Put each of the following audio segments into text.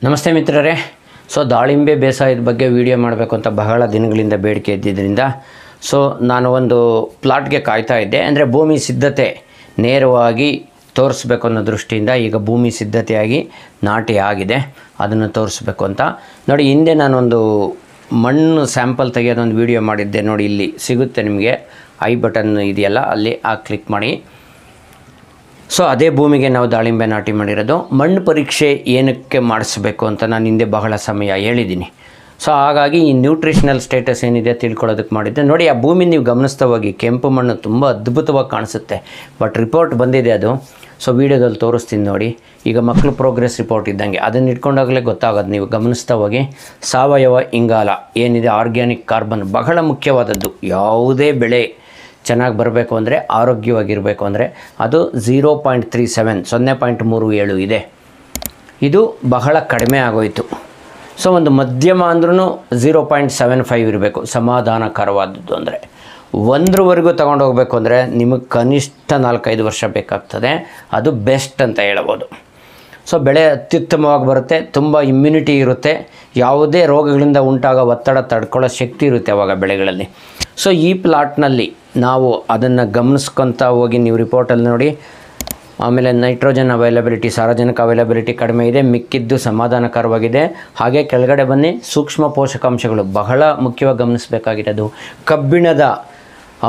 ನಮಸ್ತೆ ಮಿತ್ರರೇ. ದಾಳಿಂಬೆ ಬೇಸಾಯದ ಬಗ್ಗೆ ವಿಡಿಯೋ ಮಾಡಬೇಕು ಅಂತ ಬಹಳ ದಿನಗಳಿಂದ ಬೇಡಿಕೆ ಇದ್ದಿದ್ದರಿಂದ ನಾನು ಒಂದು ಪ್ಲಾಟ್ಗೆ ಕಾಯ್ತಾ ಇದ್ದೆ. ಅಂದರೆ ಭೂಮಿ ಸಿದ್ಧತೆ ನೇರವಾಗಿ ತೋರಿಸ್ಬೇಕು ಅನ್ನೋ ದೃಷ್ಟಿಯಿಂದ ಈಗ ಭೂಮಿ ಸಿದ್ಧತೆಯಾಗಿ ನಾಟಿ ಆಗಿದೆ, ಅದನ್ನು ತೋರಿಸ್ಬೇಕು ಅಂತ. ನೋಡಿ, ಹಿಂದೆ ನಾನೊಂದು ಮಣ್ಣು ಸ್ಯಾಂಪಲ್ ತೆಗೆಯೋದೊಂದು ವಿಡಿಯೋ ಮಾಡಿದ್ದೆ. ನೋಡಿ, ಇಲ್ಲಿ ಸಿಗುತ್ತೆ ನಿಮಗೆ, ಐ ಬಟನ್ ಇದೆಯಲ್ಲ, ಅಲ್ಲಿ ಕ್ಲಿಕ್ ಮಾಡಿ. ಅದೇ ಭೂಮಿಗೆ ನಾವು ದಾಳಿಂಬೆ ನಾಟಿ ಮಾಡಿರೋದು. ಮಣ್ಣು ಪರೀಕ್ಷೆ ಏನಕ್ಕೆ ಮಾಡಿಸ್ಬೇಕು ಅಂತ ನಾನು ಹಿಂದೆ ಬಹಳ ಸಮಯ ಹೇಳಿದ್ದೀನಿ. ಹಾಗಾಗಿ ಈ ನ್ಯೂಟ್ರಿಷನಲ್ ಸ್ಟೇಟಸ್ ಏನಿದೆ ತಿಳ್ಕೊಳ್ಳೋದಕ್ಕೆ ಮಾಡಿದ್ದೆ. ನೋಡಿ, ಆ ಭೂಮಿ ನೀವು ಗಮನಿಸ್ತಾ ಹೋಗಿ, ಕೆಂಪು ಮಣ್ಣು ತುಂಬ ಅದ್ಭುತವಾಗಿ ಕಾಣಿಸುತ್ತೆ. ಬಟ್ ರಿಪೋರ್ಟ್ ಬಂದಿದೆ ಅದು, ವೀಡಿಯೋದಲ್ಲಿ ತೋರಿಸ್ತೀನಿ ನೋಡಿ. ಈಗ ಮಕ್ಕಳು ಪ್ರೋಗ್ರೆಸ್ ರಿಪೋರ್ಟ್ ಇದ್ದಂಗೆ ಅದನ್ನು ಇಟ್ಕೊಂಡಾಗಲೇ ಗೊತ್ತಾಗೋದು. ನೀವು ಗಮನಿಸ್ತಾ ಹೋಗಿ, ಸಾವಯವ ಇಂಗಾಲ ಏನಿದೆ, ಆರ್ಗ್ಯಾನಿಕ್ ಕಾರ್ಬನ್ ಬಹಳ ಮುಖ್ಯವಾದದ್ದು. ಯಾವುದೇ ಬೆಳೆ ಚೆನ್ನಾಗಿ ಬರಬೇಕು ಅಂದರೆ, ಆರೋಗ್ಯವಾಗಿರಬೇಕು ಅಂದರೆ ಅದು 0.37 0.37 ಇದೆ. ಇದು ಬಹಳ ಕಡಿಮೆ ಆಗೋಯಿತು. ಒಂದು ಮಧ್ಯಮ ಅಂದ್ರೂ 0.75 ಇರಬೇಕು, ಸಮಾಧಾನಕರವಾದದ್ದು. ಅಂದರೆ 1ರವರೆಗೂ ತೊಗೊಂಡು ಹೋಗಬೇಕು ಅಂದರೆ ನಿಮಗೆ ಕನಿಷ್ಠ 4-5 ವರ್ಷ ಬೇಕಾಗ್ತದೆ. ಅದು ಬೆಸ್ಟ್ ಅಂತ ಹೇಳ್ಬೋದು. ಬೆಳೆ ಅತ್ಯುತ್ತಮವಾಗಿ ಬರುತ್ತೆ, ತುಂಬ ಇಮ್ಯುನಿಟಿ ಇರುತ್ತೆ, ಯಾವುದೇ ರೋಗಗಳಿಂದ ಉಂಟಾಗೋ ಒತ್ತಡ ತಡ್ಕೊಳ್ಳೋ ಶಕ್ತಿ ಇರುತ್ತೆ ಆವಾಗ ಬೆಳೆಗಳಲ್ಲಿ. ಈ ಪ್ಲಾಟ್ನಲ್ಲಿ ನಾವು ಅದನ್ನು ಗಮನಿಸ್ಕೊತಾ ಹೋಗಿ ನೀವು ರಿಪೋರ್ಟಲ್ಲಿ ನೋಡಿ. ಆಮೇಲೆ ನೈಟ್ರೋಜನ್ ಅವೈಲಬಿಲಿಟಿ, ಸಾರಜನಕ ಅವೈಲಬಿಲಿಟಿ ಕಡಿಮೆ ಇದೆ, ಮಿಕ್ಕಿದ್ದು ಸಮಾಧಾನಕರವಾಗಿದೆ. ಹಾಗೆ ಕೆಳಗಡೆ ಬನ್ನಿ, ಸೂಕ್ಷ್ಮ ಪೋಷಕಾಂಶಗಳು ಬಹಳ ಮುಖ್ಯವಾಗಿ ಗಮನಿಸಬೇಕಾಗಿರೋದು. ಕಬ್ಬಿಣದ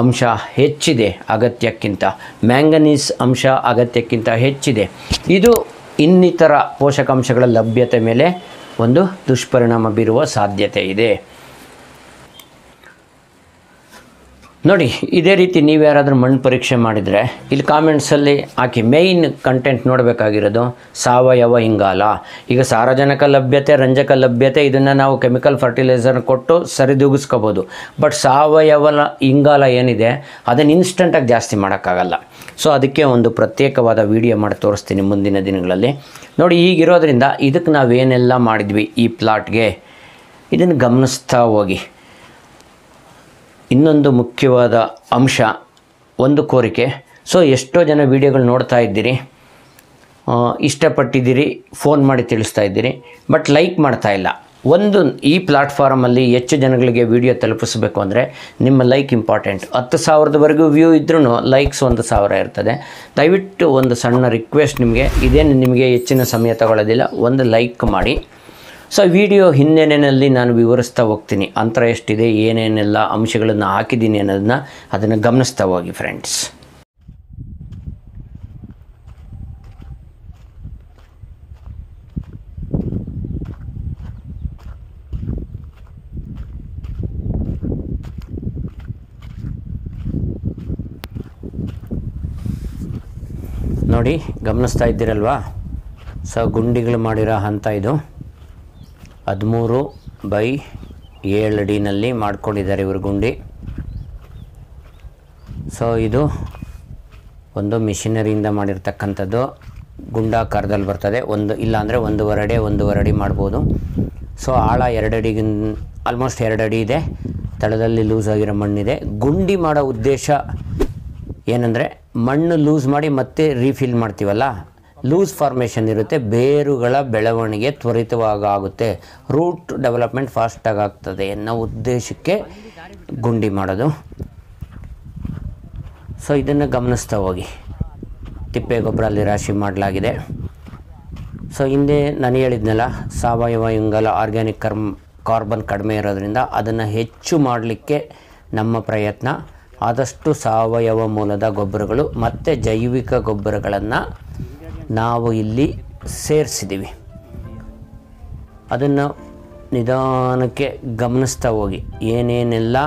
ಅಂಶ ಹೆಚ್ಚಿದೆ ಅಗತ್ಯಕ್ಕಿಂತ, ಮ್ಯಾಂಗನೀಸ್ ಅಂಶ ಅಗತ್ಯಕ್ಕಿಂತ ಹೆಚ್ಚಿದೆ. ಇದು ಇನ್ನಿತರ ಪೋಷಕಾಂಶಗಳ ಲಭ್ಯತೆ ಮೇಲೆ ಒಂದು ದುಷ್ಪರಿಣಾಮ ಬೀರುವ ಸಾಧ್ಯತೆ ಇದೆ. ನೋಡಿ, ಇದೇ ರೀತಿ ನೀವು ಯಾರಾದರೂ ಮಣ್ಣು ಪರೀಕ್ಷೆ ಮಾಡಿದರೆ ಇಲ್ಲಿ ಕಾಮೆಂಟ್ಸಲ್ಲಿ ಹಾಕಿ. ಮೇಯ್ನ್ ಕಂಟೆಂಟ್ ನೋಡಬೇಕಾಗಿರೋದು ಸಾವಯವ ಇಂಗಾಲ. ಈಗ ಸಾರಜನಕ ಲಭ್ಯತೆ, ರಂಜಕ ಲಭ್ಯತೆ, ಇದನ್ನು ನಾವು ಕೆಮಿಕಲ್ ಫರ್ಟಿಲೈಸರ್ ಕೊಟ್ಟು ಸರಿದೂಗಿಸ್ಕೋಬೋದು. ಬಟ್ ಸಾವಯವ ಇಂಗಾಲ ಏನಿದೆ ಅದನ್ನು ಇನ್ಸ್ಟಂಟಾಗಿ ಜಾಸ್ತಿ ಮಾಡೋಕ್ಕಾಗಲ್ಲ. ಅದಕ್ಕೆ ಒಂದು ಪ್ರತ್ಯೇಕವಾದ ವಿಡಿಯೋ ಮಾಡಿ ತೋರಿಸ್ತೀನಿ ಮುಂದಿನ ದಿನಗಳಲ್ಲಿ. ನೋಡಿ, ಈಗಿರೋದ್ರಿಂದ ಇದಕ್ಕೆ ನಾವೇನೆಲ್ಲ ಮಾಡಿದ್ವಿ ಈ ಪ್ಲಾಟ್ಗೆ, ಇದನ್ನು ಗಮನಿಸ್ತಾ ಹೋಗಿ. ಇನ್ನೊಂದು ಮುಖ್ಯವಾದ ಅಂಶ, ಒಂದು ಕೋರಿಕೆ. ಎಷ್ಟೋ ಜನ ವೀಡಿಯೋಗಳು ನೋಡ್ತಾ ಇದ್ದೀರಿ, ಇಷ್ಟಪಟ್ಟಿದ್ದೀರಿ, ಫೋನ್ ಮಾಡಿ ತಿಳಿಸ್ತಾ ಇದ್ದೀರಿ, ಬಟ್ ಲೈಕ್ ಮಾಡ್ತಾ ಇಲ್ಲ. ಈ ಪ್ಲಾಟ್ಫಾರ್ಮಲ್ಲಿ ಹೆಚ್ಚು ಜನಗಳಿಗೆ ವಿಡಿಯೋ ತಲುಪಿಸಬೇಕು ಅಂದರೆ ನಿಮ್ಮ ಲೈಕ್ ಇಂಪಾರ್ಟೆಂಟ್. 10,000ವರೆಗೂ ವ್ಯೂ ಇದ್ರೂ ಲೈಕ್ಸ್ 1,000 ಇರ್ತದೆ. ದಯವಿಟ್ಟು ಒಂದು ಸಣ್ಣ ರಿಕ್ವೆಸ್ಟ್ ನಿಮಗೆ, ಇದೇನು ನಿಮಗೆ ಹೆಚ್ಚಿನ ಸಮಯ ತಗೊಳ್ಳೋದಿಲ್ಲ, ಒಂದು ಲೈಕ್ ಮಾಡಿ. ವಿಡಿಯೋ ಹಿನ್ನೆಲೆಯಲ್ಲಿ ನಾನು ವಿವರಿಸ್ತಾ ಹೋಗ್ತೀನಿ, ಅಂತರ ಎಷ್ಟಿದೆ, ಏನೇನೆಲ್ಲ ಅಂಶಗಳನ್ನು ಹಾಕಿದ್ದೀನಿ ಅದನ್ನು ಗಮನಿಸ್ತಾ ಹೋಗಿ ಫ್ರೆಂಡ್ಸ್. ನೋಡಿ, ಗಮನಿಸ್ತಾ ಇದ್ದೀರಲ್ವಾ? ಗುಂಡಿಗಳು ಮಾಡಿರೋ ಹಂತ ಇದು 13/7 ಅಡಿನಲ್ಲಿ ಮಾಡ್ಕೊಂಡಿದ್ದಾರೆ ಇವರು ಗುಂಡಿ. ಇದು ಒಂದು ಮಿಷಿನರಿಯಿಂದ ಮಾಡಿರ್ತಕ್ಕಂಥದ್ದು, ಗುಂಡಾಕಾರದಲ್ಲಿ ಬರ್ತದೆ. ಇಲ್ಲಾಂದರೆ 1.5 ಅಡಿ ಮಾಡ್ಬೋದು. ಆಳ 2 ಅಡಿಗೆ ಆಲ್ಮೋಸ್ಟ್ 2 ಅಡಿ ಇದೆ. ತಳದಲ್ಲಿ ಲೂಸ್ ಆಗಿರೋ ಮಣ್ಣಿದೆ. ಗುಂಡಿ ಮಾಡೋ ಉದ್ದೇಶ ಏನಂದರೆ, ಮಣ್ಣು ಲೂಸ್ ಮಾಡಿ ಮತ್ತೆ ರೀಫಿಲ್ ಮಾಡ್ತೀವಲ್ಲ, ಲೂಸ್ ಫಾರ್ಮೇಷನ್ ಇರುತ್ತೆ, ಬೇರುಗಳ ಬೆಳವಣಿಗೆ ತ್ವರಿತವಾಗಿ ಆಗುತ್ತೆ, ರೂಟ್ ಡೆವಲಪ್ಮೆಂಟ್ ಫಾಸ್ಟಾಗಿ ಆಗ್ತದೆ ಅನ್ನೋ ಉದ್ದೇಶಕ್ಕೆ ಗುಂಡಿ ಮಾಡೋದು. ಇದನ್ನು ಗಮನಿಸ್ತಾ ಹೋಗಿ. ತಿಪ್ಪೆ ಗೊಬ್ಬರ ಅಲ್ಲಿ ರಾಶಿ ಮಾಡಲಾಗಿದೆ. ಹಿಂದೆ ನಾನು ಹೇಳಿದ್ನಲ್ಲ, ಸಾವಯವ ಇಂಗಾಲ, ಆರ್ಗ್ಯಾನಿಕ್ ಕಾರ್ಬನ್ ಕಡಿಮೆ ಇರೋದ್ರಿಂದ ಅದನ್ನು ಹೆಚ್ಚು ಮಾಡಲಿಕ್ಕೆ ನಮ್ಮ ಪ್ರಯತ್ನ. ಆದಷ್ಟು ಸಾವಯವ ಮೂಲದ ಗೊಬ್ಬರಗಳು ಮತ್ತು ಜೈವಿಕ ಗೊಬ್ಬರಗಳನ್ನು ನಾವು ಇಲ್ಲಿ ಸೇರಿಸಿದ್ದೀವಿ. ಅದನ್ನು ನಿಧಾನಕ್ಕೆ ಗಮನಿಸ್ತಾ ಹೋಗಿ, ಏನೇನೆಲ್ಲ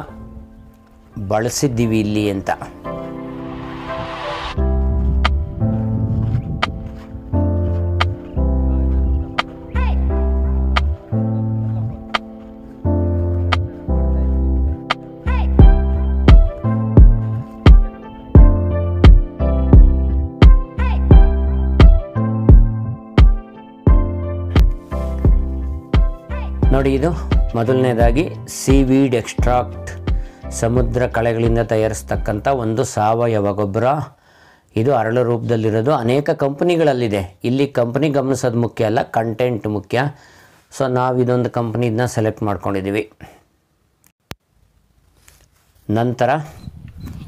ಬಳಸಿದ್ದೀವಿ ಇಲ್ಲಿ ಅಂತ. ನೋಡಿ, ಇದು ಮೊದಲನೇದಾಗಿ ಸೀವೀಡ್ ಎಕ್ಸ್ಟ್ರಾಕ್ಟ್, ಸಮುದ್ರ ಕಳೆಗಳಿಂದ ತಯಾರಿಸ್ತಕ್ಕಂಥ ಒಂದು ಸಾವಯವ ಗೊಬ್ಬರ. ಇದು ಅರಳು ರೂಪದಲ್ಲಿರೋದು ಅನೇಕ ಕಂಪ್ನಿಗಳಲ್ಲಿದೆ. ಇಲ್ಲಿ ಕಂಪ್ನಿ ಗಮನಿಸೋದು ಮುಖ್ಯ ಅಲ್ಲ, ಕಂಟೆಂಟ್ ಮುಖ್ಯ. ಸೊ ನಾವು ಇದೊಂದು ಕಂಪ್ನಿದನ್ನ ಸೆಲೆಕ್ಟ್ ಮಾಡ್ಕೊಂಡಿದ್ದೀವಿ. ನಂತರ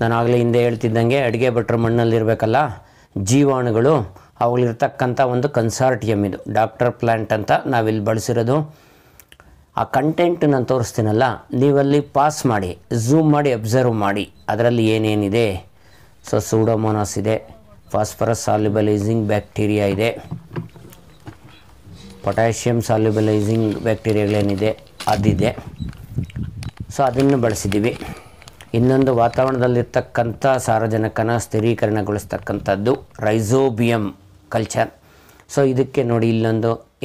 ನಾನು ಆಗಲೇ ಹಿಂದೆ ಹೇಳ್ತಿದ್ದಂಗೆ ಅಡುಗೆ ಭಟ್ರ ಮಣ್ಣಲ್ಲಿರಬೇಕಲ್ಲ ಜೀವಾಣುಗಳು, ಅವುಗಳಿರ್ತಕ್ಕಂಥ ಒಂದು ಕನ್ಸಾರ್ಟಿಯಮ್ ಇದು ಡಾಕ್ಟರ್ ಪ್ಲ್ಯಾಂಟ್ ಅಂತ ನಾವಿಲ್ಲಿ ಬಳಸಿರೋದು. ಆ ಕಂಟೆಂಟ್ ನಾನು ತೋರಿಸ್ತೀನಲ್ಲ, ನೀವಲ್ಲಿ ಪಾಸ್ ಮಾಡಿ, ಝೂಮ್ ಮಾಡಿ, ಅಬ್ಸರ್ವ್ ಮಾಡಿ ಅದರಲ್ಲಿ ಏನೇನಿದೆ. ಸೊ ಸೂಡೋಮೋನಾಸ್ ಇದೆ, ಫಾಸ್ಫರಸ್ ಸಾಲ್ಯುಬಲೈಸಿಂಗ್ ಬ್ಯಾಕ್ಟೀರಿಯಾ ಇದೆ, ಪೊಟ್ಯಾಷಿಯಮ್ ಸಾಲ್ಯುಬಲೈಸಿಂಗ್ ಬ್ಯಾಕ್ಟೀರಿಯಾಗಳೇನಿದೆ ಅದಿದೆ. ಸೊ ಅದನ್ನು ಬಳಸಿದ್ದೀವಿ. ಇನ್ನೊಂದು ವಾತಾವರಣದಲ್ಲಿರ್ತಕ್ಕಂಥ ಸಾರಜನಕನ ಸ್ಥಿರೀಕರಣಗೊಳಿಸ್ತಕ್ಕಂಥದ್ದು ರೈಸೋಬಿಯಮ್ ಕಲ್ಚರ್. ಸೊ ಇದಕ್ಕೆ ನೋಡಿ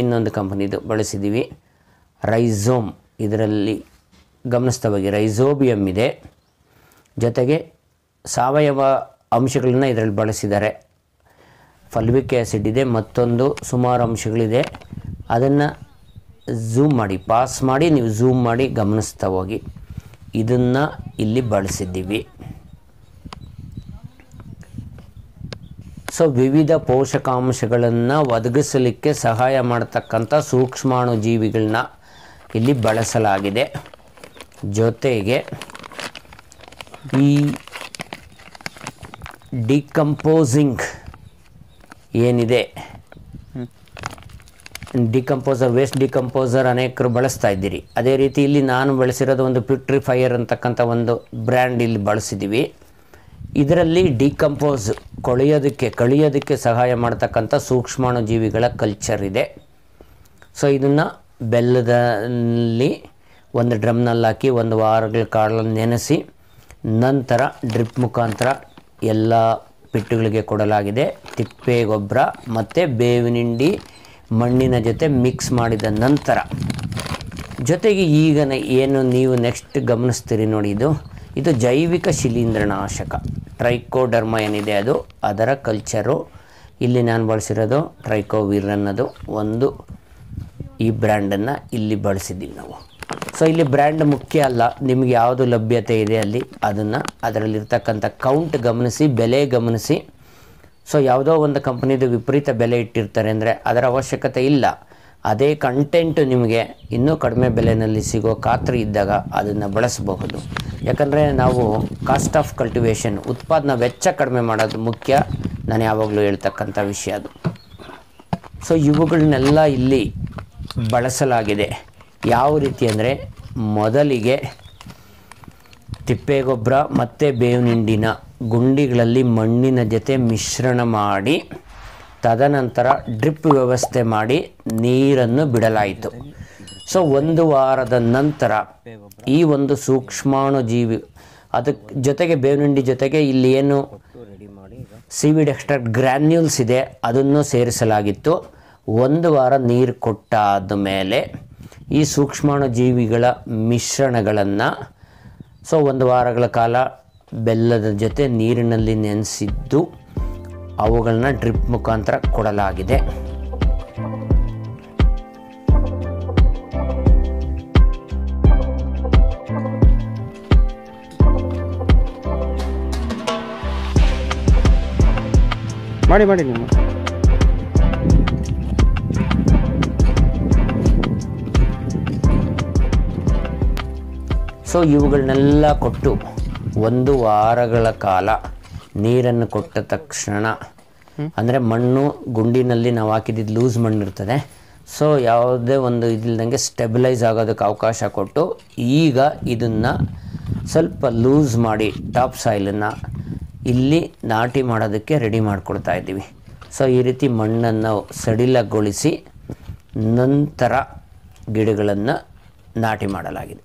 ಇನ್ನೊಂದು ಕಂಪನಿದು ಬಳಸಿದ್ದೀವಿ, ರೈಸೋಮ್. ಇದರಲ್ಲಿ ಗಮನಿಸ್ತಾ ಹೋಗಿ ರೈಸೋಬಿಯಮ್ ಇದೆ, ಜೊತೆಗೆ ಸಾವಯವ ಅಂಶಗಳನ್ನ ಇದರಲ್ಲಿ ಬಳಸಿದ್ದಾರೆ. ಫಲ್ವಿಕ್ ಆ್ಯಸಿಡ್ ಇದೆ, ಮತ್ತೊಂದು ಸುಮಾರು ಅಂಶಗಳಿದೆ. ಅದನ್ನು ಝೂಮ್ ಮಾಡಿ, ಪಾಸ್ ಮಾಡಿ, ನೀವು ಝೂಮ್ ಮಾಡಿ ಗಮನಿಸ್ತಾ ಹೋಗಿ. ಇದನ್ನು ಇಲ್ಲಿ ಬಳಸಿದ್ದೀವಿ. ಸೊ ವಿವಿಧ ಪೋಷಕಾಂಶಗಳನ್ನು ಒದಗಿಸಲಿಕ್ಕೆ ಸಹಾಯ ಮಾಡತಕ್ಕಂಥ ಸೂಕ್ಷ್ಮಾಣು ಜೀವಿಗಳನ್ನ ಇಲ್ಲಿ ಬಳಸಲಾಗಿದೆ. ಜೊತೆಗೆ ಈ ಡಿಕಂಪೋಸಿಂಗ್ ಏನಿದೆ, ಡಿಕಂಪೋಸರ್, ವೇಸ್ಟ್ ಡಿಕಂಪೋಸರ್ ಅನೇಕರು ಬಳಸ್ತಾ ಇದ್ದೀರಿ. ಅದೇ ರೀತಿ ಇಲ್ಲಿ ನಾನು ಬಳಸಿರೋದು ಒಂದು ಪ್ಯೂಟ್ರಿಫೈಯರ್ ಅಂತಕ್ಕಂಥ ಒಂದು ಬ್ರ್ಯಾಂಡ್ ಇಲ್ಲಿ ಬಳಸಿದ್ದೀವಿ. ಇದರಲ್ಲಿ ಡಿಕಂಪೋಸ್ ಕಳಿಯೋದಕ್ಕೆ ಸಹಾಯ ಮಾಡ್ತಕ್ಕಂಥ ಸೂಕ್ಷ್ಮಾಣು ಜೀವಿಗಳ ಕಲ್ಚರ್ ಇದೆ. ಸೊ ಇದನ್ನು ಬೆಲ್ಲದಲ್ಲಿ ಒಂದು ಡ್ರಮ್ನಲ್ಲಿ ಹಾಕಿ 1 ವಾರಗಳ ಕಾಲ ನೆನೆಸಿ ನಂತರ ಡ್ರಿಪ್ ಮುಖಾಂತರ ಎಲ್ಲ ಪಿಟ್ಟುಗಳಿಗೆ ಕೊಡಲಾಗಿದೆ. ತಿಪ್ಪೆ ಗೊಬ್ಬರ ಮತ್ತು ಬೇವಿನಿಂಡಿ ಮಣ್ಣಿನ ಜೊತೆ ಮಿಕ್ಸ್ ಮಾಡಿದ ನಂತರ, ಜೊತೆಗೆ ಈಗ ಏನು ನೀವು ನೆಕ್ಸ್ಟ್ ಗಮನಿಸ್ತೀರಿ ನೋಡಿ, ಇದು ಜೈವಿಕ ಶಿಲೀಂಧ್ರನಾಶಕ ಟ್ರೈಕೋಡರ್ಮ ಏನಿದೆ ಅದರ ಕಲ್ಚರು. ಇಲ್ಲಿ ನಾನು ಬಳಸಿರೋದು ಟ್ರೈಕೋವಿರ್ ಅನ್ನೋದು ಒಂದು, ಈ ಬ್ರ್ಯಾಂಡನ್ನು ಇಲ್ಲಿ ಬಳಸಿದ್ದೀವಿ ನಾವು. ಸೊ ಇಲ್ಲಿ ಬ್ರ್ಯಾಂಡ್ ಮುಖ್ಯ ಅಲ್ಲ, ನಿಮಗೆ ಯಾವುದು ಲಭ್ಯತೆ ಇದೆ ಅಲ್ಲಿ ಅದನ್ನು, ಅದರಲ್ಲಿರ್ತಕ್ಕಂಥ ಕೌಂಟ್ ಗಮನಿಸಿ, ಬೆಲೆ ಗಮನಿಸಿ. ಸೊ ಯಾವುದೋ ಒಂದು ಕಂಪ್ನಿದು ವಿಪರೀತ ಬೆಲೆ ಇಟ್ಟಿರ್ತಾರೆ ಅಂದರೆ ಅದರ ಅವಶ್ಯಕತೆ ಇಲ್ಲ. ಅದೇ ಕಂಟೆಂಟು ನಿಮಗೆ ಇನ್ನೂ ಕಡಿಮೆ ಬೆಲೆಯಲ್ಲಿ ಸಿಗೋ ಖಾತ್ರಿ ಇದ್ದಾಗ ಅದನ್ನು ಬಳಸಬಹುದು. ಯಾಕಂದರೆ ನಾವು ಕಾಸ್ಟ್ ಆಫ್ ಕಲ್ಟಿವೇಷನ್, ಉತ್ಪಾದನಾ ವೆಚ್ಚ ಕಡಿಮೆ ಮಾಡೋದು ಮುಖ್ಯ, ನಾನು ಯಾವಾಗಲೂ ಹೇಳ್ತಕ್ಕಂಥ ವಿಷಯ ಅದು. ಸೊ ಇವುಗಳನ್ನೆಲ್ಲ ಇಲ್ಲಿ ಬಳಸಲಾಗಿದೆ. ಯಾವ ರೀತಿ ಅಂದರೆ, ಮೊದಲಿಗೆ ತಿಪ್ಪೆಗೊಬ್ಬರ ಮತ್ತು ಬೇವಿನಿಂಡಿನ ಗುಂಡಿಗಳಲ್ಲಿ ಮಣ್ಣಿನ ಜೊತೆ ಮಿಶ್ರಣ ಮಾಡಿ, ತದನಂತರ ಡ್ರಿಪ್ ವ್ಯವಸ್ಥೆ ಮಾಡಿ ನೀರನ್ನು ಬಿಡಲಾಯಿತು. ಸೊ 1 ವಾರದ ನಂತರ ಈ ಒಂದು ಸೂಕ್ಷ್ಮಾಣು ಜೀವಿ, ಅದಕ್ಕೆ ಜೊತೆಗೆ ಬೇವಿನಿಂಡಿ ಜೊತೆಗೆ ಇಲ್ಲಿ ಏನು ಸೀವಿಡ್ ಎಕ್ಸ್ಟ್ರಾಕ್ಟ್ ಗ್ರ್ಯಾನ್ಯೂಲ್ಸ್ ಇದೆ ಅದನ್ನು ಸೇರಿಸಲಾಗಿತ್ತು. 1 ವಾರ ನೀರು ಕೊಟ್ಟಾದ ಮೇಲೆ ಈ ಸೂಕ್ಷ್ಮಾಣು ಜೀವಿಗಳ ಮಿಶ್ರಣಗಳನ್ನು ಸೊ 1 ವಾರಗಳ ಕಾಲ ಬೆಲ್ಲದ ಜೊತೆ ನೀರಿನಲ್ಲಿ ನೆನೆಸಿದ್ದು ಅವುಗಳನ್ನ ಡ್ರಿಪ್ ಮುಖಾಂತರ ಕೊಡಲಾಗಿದೆ. ಮಾಡಿ ನೀವು ಸೊ ಇವುಗಳನ್ನೆಲ್ಲ ಕೊಟ್ಟು 1 ವಾರಗಳ ಕಾಲ ನೀರನ್ನು ಕೊಟ್ಟ ತಕ್ಷಣ, ಅಂದರೆ ಮಣ್ಣು ಗುಂಡಿನಲ್ಲಿ ನಾವು ಹಾಕಿದ್ದು ಲೂಸ್ ಮಣ್ಣು ಇರ್ತದೆ. ಸೊ ಯಾವುದೇ ಒಂದು ಇದಿಲ್ದಂಗೆ ಸ್ಟೆಬಿಲೈಸ್ ಆಗೋದಕ್ಕೆ ಅವಕಾಶ ಕೊಟ್ಟು, ಈಗ ಇದನ್ನು ಸ್ವಲ್ಪ ಲೂಸ್ ಮಾಡಿ ಟಾಪ್ ಸಾಯಿಲನ್ನು ಇಲ್ಲಿ ನಾಟಿ ಮಾಡೋದಕ್ಕೆ ರೆಡಿ ಮಾಡಿಕೊಡ್ತಾ ಇದ್ದೀವಿ. ಸೊ ಈ ರೀತಿ ಮಣ್ಣನ್ನು ಸಡಿಲಗೊಳಿಸಿ ನಂತರ ಗಿಡಗಳನ್ನು ನಾಟಿ ಮಾಡಲಾಗಿದೆ.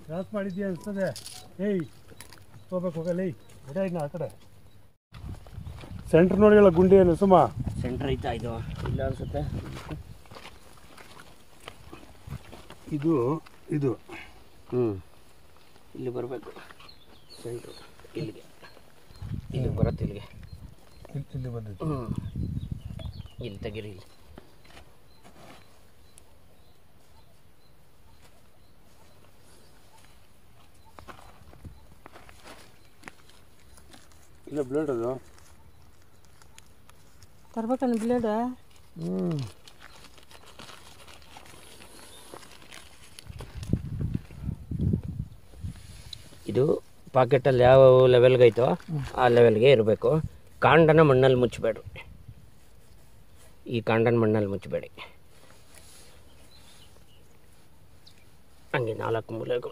ಕ್ರಾಸ್ ಮಾಡಿದ್ಯಾ ಅನ್ಸ್ತದೆ. ಹೋಗ್ಬೇಕು, ಹೋಗಲ್ಲ. ಆ ಕಡೆ ಸೆಂಟ್ರ್ ನೋಡಿ ಗುಂಡಿ ಏನು ಸುಮ್ಮ ಸೆಂಟ್ರ್ ಐತಾ ಇದು ಇಲ್ಲ ಅನಿಸುತ್ತೆ. ಇದು ಇದು ಇಲ್ಲಿ ಬರಬೇಕು ಸೆಂಟ್ರು, ಇಲ್ಲಿಗೆ ಬರುತ್ತೆ, ಇಲ್ಲಿಗೆ ಇಲ್ಲಿ ಬಂದಿತ್ತು. ಇಲ್ಲಿ ತೆಗೀರಿ. ಇಲ್ಲಿ ಇಲ್ಲ ಬ್ಲೇಡ್ ಅದು ತರ್ಬೇಕಣ್ಣ ಬ್ಲೇಡ. ಇದು ಪಾಕೆಟಲ್ಲಿ ಯಾವ ಲೆವೆಲ್ಗೆ ಐತೋ ಆ ಲೆವೆಲ್ಗೆ ಇರಬೇಕು. ಕಾಂಡನ ಮಣ್ಣಲ್ಲಿ ಮುಚ್ಚಬೇಡ್ರಿ, ಈ ಕಾಂಡನ ಮಣ್ಣಲ್ಲಿ ಮುಚ್ಚಬೇಡಿ. ಹಂಗೆ 4 ಮೂಲೆಗೂ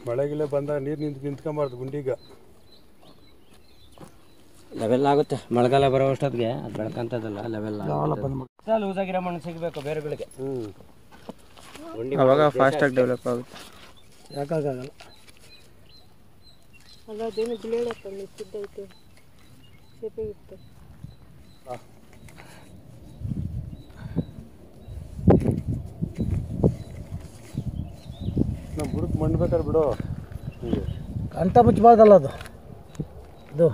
ಮಳೆಗಿಲ್ಲ ಬಂದಾಗ ನೀರು ನಿಂತ್ಕೊಂಬಾರ್ದು ಗುಂಡಿಗ. ಲೆವೆಲ್ ಆಗುತ್ತೆ, ಮಳೆಗಾಲ ಬರೋ ಅಷ್ಟೊತ್ತಿಗೆ ಅದು ಬೆಳ್ಕಂತದಲ್ಲ ಲೆವೆಲ್ ಲೂಸ್ ಆಗಿರೋ ಮಣ್ಣು ಸಿಗಬೇಕು ಬೇರುಗಳಿಗೆ. ಅವಾಗ ಫಾಸ್ಟಾಗಿ ಡೆವಲಪ್ ಆಗುತ್ತೆ. ಯಾಕಾಗಲ್ಲ ಅಲ್ಲ ಅದೇನು ಬ್ಲೇಡ್ ಹಾಕೊಂಡು ಸಿದ್ದೈತೆ ಸೇಪೆ ಇತ್ತು. ನಮ್ಮ ಬುಡಕ್ಕೆ ಮಣ್ಣು ಬೇಕಾದ್ರೆ ಬಿಡು. ಕಂಠ ಮುಚ್ಚಬಾರ್ದಲ್ಲ ಅದು, ಇದು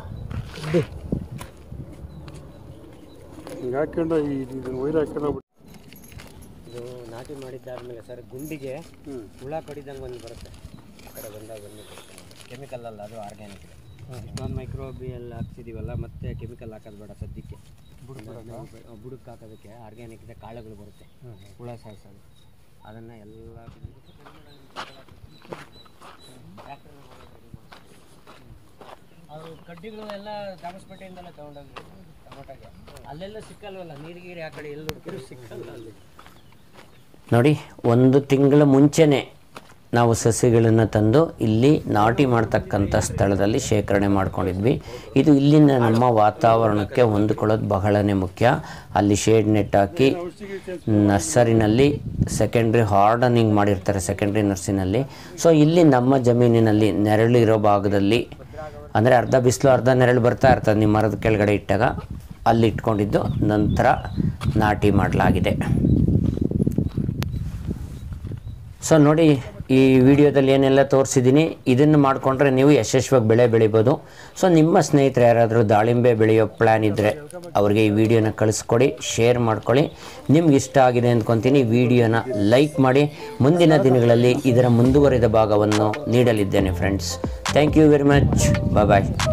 ಹಿಂಗೆ ಹಾಕ್ಕೊಂಡು ಇದನ್ನು ವೈರ್ ಹಾಕ್ಕೊಂಡು ಇದು ನಾಟಿ ಮಾಡಿದ್ದಾದ್ಮೇಲೆ ಸರ್ ಗುಂಡಿಗೆ ಹುಳ ಕಡಿದಂಗೆ ಒಂದು ಬರುತ್ತೆ. ಆ ಕಡೆ ಬಂದಾಗ ಕೆಮಿಕಲ್ ಅಲ್ಲ, ಅದು ಆರ್ಗ್ಯಾನಿಕ್. ಇಷ್ಟೊಂದು ಮೈಕ್ರೋಬಿಯಲ್ ಹಾಕ್ಸಿದ್ದೀವಲ್ಲ, ಮತ್ತೆ ಕೆಮಿಕಲ್ ಹಾಕೋದು ಬೇಡ ಸದ್ಯಕ್ಕೆ. ಬುಡಕ್ಕೆ ಹಾಕೋದಕ್ಕೆ ಆರ್ಗ್ಯಾನಿಕ್ ಕಾಳುಗಳು ಬರುತ್ತೆ, ಹುಳ ಸಾಯಿಸೋದು. ಅದನ್ನು ಎಲ್ಲ ಅದು ಕಡ್ಡಿಗಳು ಎಲ್ಲ ದಾಬಸ್ಪೇಟೆಯಿಂದಲೇ ತೊಗೊಂಡೋಗಿ ಟೊಮೊಟೊಗೆ. ಅಲ್ಲೆಲ್ಲ ಸಿಕ್ಕಲ್ವಲ್ಲ, ನೀರಿಗೀರಿ ಆ ಕಡೆ ಎಲ್ಲ ಹುಡುಕಿದ್ರು ಸಿಕ್ಕಲ್ಲ ಅಲ್ಲಿ. ನೋಡಿ, 1 ತಿಂಗಳ ಮುಂಚೆನೇ ನಾವು ಸಸ್ಯಗಳನ್ನು ತಂದು ಇಲ್ಲಿ ನಾಟಿ ಮಾಡ್ತಕ್ಕಂಥ ಸ್ಥಳದಲ್ಲಿ ಶೇಖರಣೆ ಮಾಡ್ಕೊಂಡಿದ್ವಿ. ಇದು ಇಲ್ಲಿನ ನಮ್ಮ ವಾತಾವರಣಕ್ಕೆ ಹೊಂದಿಕೊಳ್ಳೋದು ಬಹಳನೇ ಮುಖ್ಯ. ಅಲ್ಲಿ ಶೇಡ್ ನೆಟ್ ಹಾಕಿ ನರ್ಸರಿನಲ್ಲಿ ಸೆಕೆಂಡ್ರಿ ಹಾರ್ಡನಿಂಗ್ ಮಾಡಿರ್ತಾರೆ, ಸೆಕೆಂಡ್ರಿ ನರ್ಸರಿನಲ್ಲಿ. ಸೊ ಇಲ್ಲಿ ನಮ್ಮ ಜಮೀನಿನಲ್ಲಿ ನೆರಳಿರೋ ಭಾಗದಲ್ಲಿ, ಅಂದರೆ ಅರ್ಧ ಬಿಸಿಲು ಅರ್ಧ ನೆರಳು ಬರ್ತಾ ಇರ್ತದೆ, ನಿಮ್ಮ ಮರದ ಕೆಳಗಡೆ ಇಟ್ಟಾಗ ಅಲ್ಲಿ ಇಟ್ಕೊಂಡಿದ್ದು ನಂತರ ನಾಟಿ ಮಾಡಲಾಗಿದೆ. ಸೊ ನೋಡಿ, ಈ ವಿಡಿಯೋದಲ್ಲಿ ಏನೆಲ್ಲ ತೋರಿಸಿದ್ದೀನಿ, ಇದನ್ನು ಮಾಡಿಕೊಂಡ್ರೆ ನೀವು ಯಶಸ್ವಿಯಾಗಿ ಬೆಳೆ ಬೆಳಿಬೋದು. ಸೊ ನಿಮ್ಮ ಸ್ನೇಹಿತರು ಯಾರಾದರೂ ದಾಳಿಂಬೆ ಬೆಳೆಯೋ ಪ್ಲ್ಯಾನ್ ಇದ್ದರೆ ಅವ್ರಿಗೆ ಈ ವಿಡಿಯೋನ ಕಳಿಸ್ಕೊಡಿ, ಶೇರ್ ಮಾಡ್ಕೊಳ್ಳಿ. ನಿಮ್ಗೆ ಇಷ್ಟ ಆಗಿದೆ ಅಂದ್ಕೊತೀನಿ. ವಿಡಿಯೋನ ಲೈಕ್ ಮಾಡಿ. ಮುಂದಿನ ದಿನಗಳಲ್ಲಿ ಇದರ ಮುಂದುವರಿದ ಭಾಗವನ್ನು ನೀಡಲಿದ್ದೇನೆ friends. Thank you very much. Bye.